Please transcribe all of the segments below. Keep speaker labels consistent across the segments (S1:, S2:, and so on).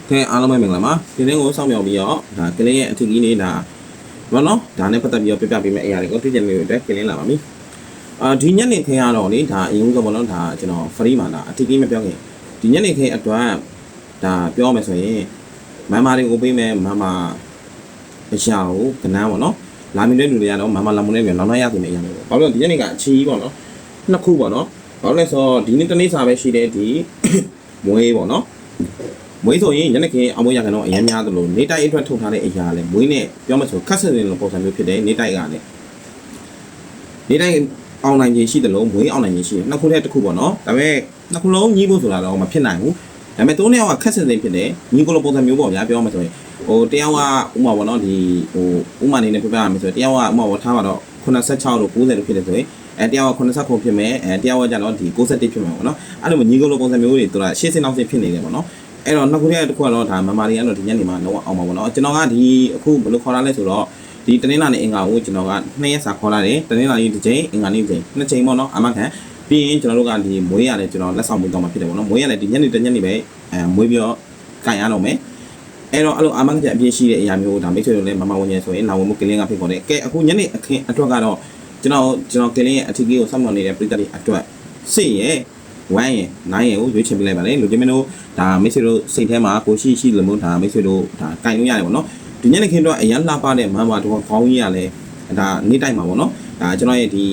S1: ခဲအားလုံးပဲမင်္ဂလာပါဒီနေ့ကိုစောင့်မျှော်ပြီးတော့ဒါကလေးရဲ့အထူးကြီးနေတာဘောနော်ဒါနဲ့ပတ်သက်ပြီးတော့ပြပြပေးမယ့်အရာတွေကိုသိချင်လို့အတွက်ကလေးလာပါပြီဒီညနေခင်းကတော့လေဒါအရင်ကဘောနော်ဒါကျွန်တော် free မှာဒါအထူးကြီးမပြောခင်ဒီညနေခင်းအတွက်ဒါပြောမယ်ဆိုရင်မမတွေကိုပေးမယ်မမအရာကိုကနန်းပေါ့နော်လာမင်းတဲ့လူတွေကတော့မမလာမုန်းနေပြန်လောင်းလိုက်ရသိမယ်အရာတွေပေါ့ဘာလို့ဒီညနေကအချီးပေါ့နော်နှစ်ခုပေါ့နော်ဘာလို့လဲဆိုတော့ဒီနေ့တနေ့စာပဲရှိတဲ့ဒီမွေးပေါ့နော်မွေးဆိုရင်ညနေခင်းအမွေးရကတော့အရင်များသလိုနေတိုက်အတွက်ထုတ်ထားတဲ့အရာလဲမွေးနဲ့ပြောမှဆိုခက်ဆက်နေလို့ပုံစံမျိုးဖြစ်တယ်နေတိုက်ကလည်းနေတိုက်အောင်နိုင်ခြင်းရှိတယ်လို့မွေးအောင်နိုင်ခြင်းရှိတယ်နှစ်ခုတည်းတစ်ခုပေါ့နော်ဒါပေမဲ့နှစ်ခုလုံးညီးဖို့ဆိုတာတော့မဖြစ်နိုင်ဘူးဒါပေမဲ့သုံးယောက်ကခက်ဆက်နေဖြစ်တယ်ညီးကိုလိုပုံစံမျိုးပေါ့ဗျာပြောမှဆိုရင်ဟိုတယောက်ကဥမာပေါ့နော်ဒီဟိုဥမာနေနဲ့ပြပြရမယ်ဆိုရင်တယောက်ကဥမာပေါ့ထားပါတော့86လို့90လို့ဖြစ်တယ်ဆိုရင်တယောက်က89ဖြစ်မယ်တယောက်ကကျတော့ဒီ61ဖြစ်မှာပေါ့နော်အဲ့လိုညီးကိုလိုပုံစံမျိုးတွေတို့ကရှေ့စင်းနောက်စင်းဖြစ်နေတယ်ပေါ့နော်အဲ့တော့နှစ်ခုတည်းတစ်ခုကတော့ဒါမမာရီကတော့ဒီညနေမှာတော့အောင်ပါပေါ့နော်ကျွန်တော်ကဒီအခုဘယ်လိုခေါ်ရလဲဆိုတော့ဒီတနင်္လာနေ့အင်္ဂါကိုကျွန်တော်က2ရက်စာခေါ်လာတယ်တနင်္လာနေ့တစ်ချိန်အင်္ဂါနေ့တစ်ချိန်နှစ်ချိန်ပေါ့နော်အမခံပြီးရင်ကျွန်တော်တို့ကဒီမွေးရတယ်ကျွန်တော်လက်ဆောင်မှုတော့မှာဖြစ်တယ်ပေါ့နော်မွေးရတယ်ဒီညနေတစ်ညနေပဲမွေးပြီးတော့ကန်ရတော့မယ်အဲ့တော့အဲ့လိုအမခံချက်အပြည့်ရှိတဲ့အရာမျိုးဒါမိတ်ဆွေတို့လည်းမမဝင်ရဆိုရင်လာဝင်မှုကလင်းကဖြစ်ပေါ်တယ်ကဲအခုညနေအခင်းအတွက်ကတော့ကျွန်တော်ကလင်းရဲ့အထီးကြီးကိုစောင့်မျှော်နေတဲ့ပြည်သက်တွေအတွက်စိတ်ရဲ့1ရဲ့9ရဲ့ကိုရွေးချယ်ပေးလိုက်ပါလေလူချင်းမင်းတို့ဒါမိတ်ဆွေတို့စိတ်ထဲမှာကိုရှိလို့မို့ဒါမိတ်ဆွေတို့ဒါကင်လို့ရတယ်ပေါ့နော်ဒီညနေခင်းတော့အရန်လှပတဲ့မန်ပါတော့ခေါင်းကြီးရလဲဒါနေ့တိုက်မှာပေါ့နော်ဒါကျွန်တော်ရဲ့ဒီ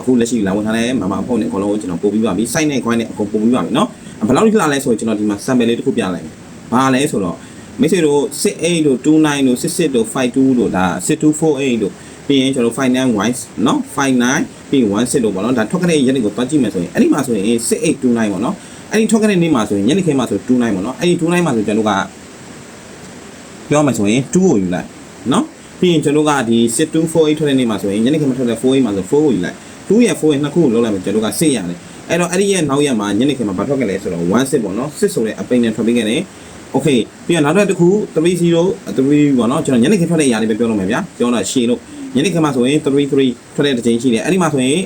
S1: အခုလက်ရှိလာဝင်ထားတဲ့မန်ပါအဖို့နဲ့အကုန်လုံးကိုကျွန်တော်ပို့ပြီးပါပြီစိုက်နဲ့ခွိုင်းနဲ့အကုန်ပို့ပြီးပါပြီနော်ဘယ်လောက်ထိလာလဲဆိုရင်ကျွန်တော်ဒီမှာ sample လေးတစ်ခုပြလိုက်မယ်ဘာလဲဆိုတော့မိတ်ဆွေတို့68တို့29တို့66တို့52တို့ဒါ6248တို့ပြီးရင်ကျွန်တော်59 wise เนาะ59ပြီး16လို့ပေါ့နော်ဒါထွက်ခဲ့တဲ့ရက်တွေကိုတွားကြည့်မယ်ဆိုရင်အဲ့ဒီမှာဆိုရင်6829ပေါ့နော်အဲ့ဒီထွက်ခဲ့တဲ့နေ့မှာဆိုရင်ညနေခင်းမှာဆို29ပေါ့နော်အဲ့ဒီ29မှာဆိုကျွန်တော်တို့ကပြောမှဆိုရင်2ကိုယူလိုက်เนาะပြီးရင်ကျွန်တော်တို့ကဒီ6248ထွက်တဲ့နေ့မှာဆိုရင်ညနေခင်းမှာထွက်တဲ့48မှာဆို4ကိုယူလိုက်2ရဲ့4ရဲ့နှစ်ခုကိုလုံးလိုက်မယ်ကျွန်တော်တို့က6ရတယ်အဲ့တော့အဲ့ဒီရဲ့နောက်ရက်မှာညနေခင်းမှာဘာထွက်ခဲ့လဲဆိုတော့16ပေါ့နော်6ဆိုတဲ့အပိန်နဲ့ထွက်ပေးခဲ့တယ်โอเคပြီးတော့နောက်တစ်ခု30 3ပေါ့နော်ကျွန်တော်ညနေခင်းထွက်တဲ့အရာတွေပဲပြောလို့မယ်ဗျာပြောတော့ရှေ့လို့ညနေခင်းမှာဆိုရင်33ထွက်တဲ့တစ်ချိန်ရှိတယ်အဲ့ဒီမှာဆိုရင်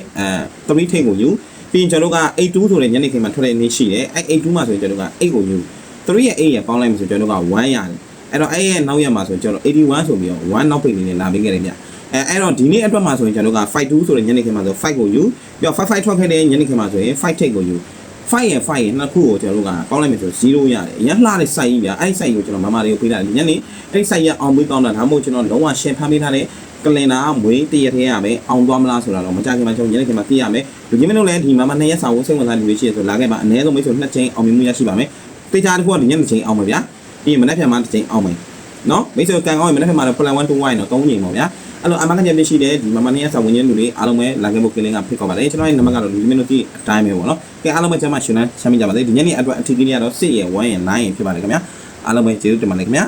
S1: 3ထိပ်ကိုယူပြီးရင်ကျွန်တော်တို့က82ဆိုတဲ့ညနေခင်းမှာထွက်တဲ့နေ့ရှိတယ်အဲ့82မှာဆိုရင်ကျွန်တော်တို့က8ကိုယူ3ရဲ့8ရဲ့ပေါင်းလိုက်ပြီဆိုကျွန်တော်တို့က1ရတယ်အဲ့တော့အဲ့ရဲ့နောက်ရက်မှာဆိုရင်ကျွန်တော်81ဆိုပြီးတော့1နောက်ပိတ်နေနဲ့လာပေးခဲ့တယ်ဗျအဲ့တော့ဒီနေ့အတွက်မှာဆိုရင်ကျွန်တော်တို့က52ဆိုတဲ့ညနေခင်းမှာဆို5ကိုယူပြီးတော့55ထွက်ခဲ့တဲ့ညနေခင်းမှာဆိုရင်5ထိပ်ကိုယူ5ရဲ့နှစ်ခုကိုကျွန်တော်တို့ကပေါင်းလိုက်မယ်ဆို0ရတယ်အရင်လှတဲ့ site ကြီးဗျအဲ့ site ကိုကျွန်တော်မမလေးကိုပေးလိုက်တယ်ညနေအဲ့ site ရအောင်ပေးကောင်းတာဒါမှမဟုတ်ကျွန်တော်လုံးဝ share ဖမ်းပေးထားတဲ့ကလင်နာမွေးတရက်ထဲရမယ်အောင်သွားမလားဆိုတာတော့မကြခင်မှာကျွန်တော်ညနေခင်းမှာသိရမယ်လူကြီးမင်းတို့လည်းဒီမမ2ရက်စာကိုစိတ်ဝင်စားလူတွေရှိရဆိုလာခဲ့ပါအနည်းဆုံးမိတ်ဆွေ2ချိန်အောင်မြင်မှုရရှိပါမယ်တေချာတစ်ခုကဒီညနေချိန်အောင်မယ်ဗျာပြီးရင်မနေ့ဖြန်မှာတစ်ချိန်အောင်မယ်နော်မိတ်ဆွေကန်ကောင်းရင်မနေ့ဖြန်မှာတော့ plan 1 2 1တော့3ချိန်ပေါ့ဗျာအဲ့လိုအမှန်ကန်ပြရှိတဲ့ဒီမမ2ရက်စာဝင်ရလူတွေအားလုံးပဲလာခဲ့ဖို့ကလင်ကဖိတ်ခေါ်ပါတယ်ကျွန်တော်ရဲ့နံပါတ်ကတော့လူကြီးမင်းတို့ဒီအတိုင်းပဲပေါ့နော်ကဲအားလုံးပဲကျမရှင်လန်းချမ်းမြေ့ကြပါစေဒီညနေအတွက်အထီးကြီးလေးကတော့6ရဲ့1ရဲ့9ရဲ့ဖြစ်ပါတယ်ခင်ဗျာအားလုံးပဲကျေးဇူးတင်ပါတယ်ခင်ဗျာ